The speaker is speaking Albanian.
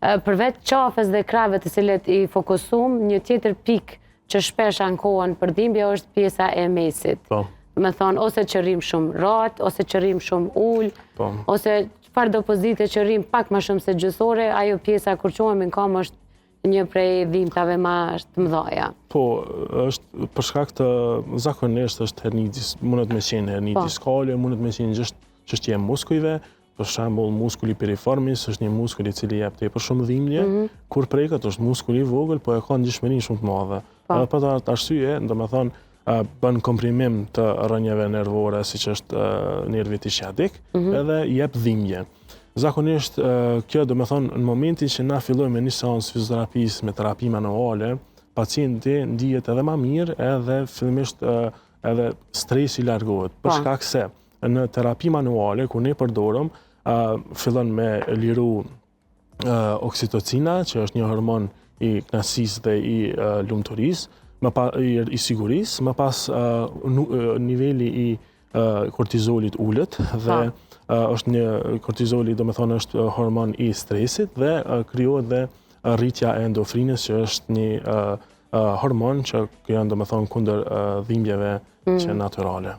Përveç qafës dhe krave të cilët i fokusum, një tjetër pikë që shpesh ankohen për dhimbje është pjesa e mesit. Me thonë, ose që rrim shumë ratë, ose që rrim shumë ullë, ose çfarë do pozite që rrim pak më shumë se gjysore, ajo pjesa kur qohemi në kam është një prej dhimbtave më të mëdhaja. Po, është për shkak të zakonisht është hernitis, mundet me qenë hernitis diskale, mundet me qenë çështje e muskujve, për shembull muskulli piriformis është një muskull i cili jep tepër shumë dhimbje, kur preket është muskulli i vogël, po e ka ndjeshmëri shumë të madhe. Edhe për atë arsye, domethënë bën komprimim të rrënjeve nervore, siç është nervi ischiadik, edhe jep dhimbje. Zakonisht kjo domethënë në momentin që na fillojmë me një seancë fizioterapisë me terapi manuale, pacienti ndihet edhe më mirë edhe fillimisht edhe stresi largohet. Për shkak se në terapi manuale kur ne përdorim fillon me liru oksitocina, që është një hormon i knasisë dhe i lumturisë, i sigurisë, më pas niveli i kortizolit ullet dhe është një kortizoli, domethënë është hormon i stresit dhe krijohet dhe rritja e endofrinës që është një hormon që janë domethënë kundër dhimbjeve që natyrale.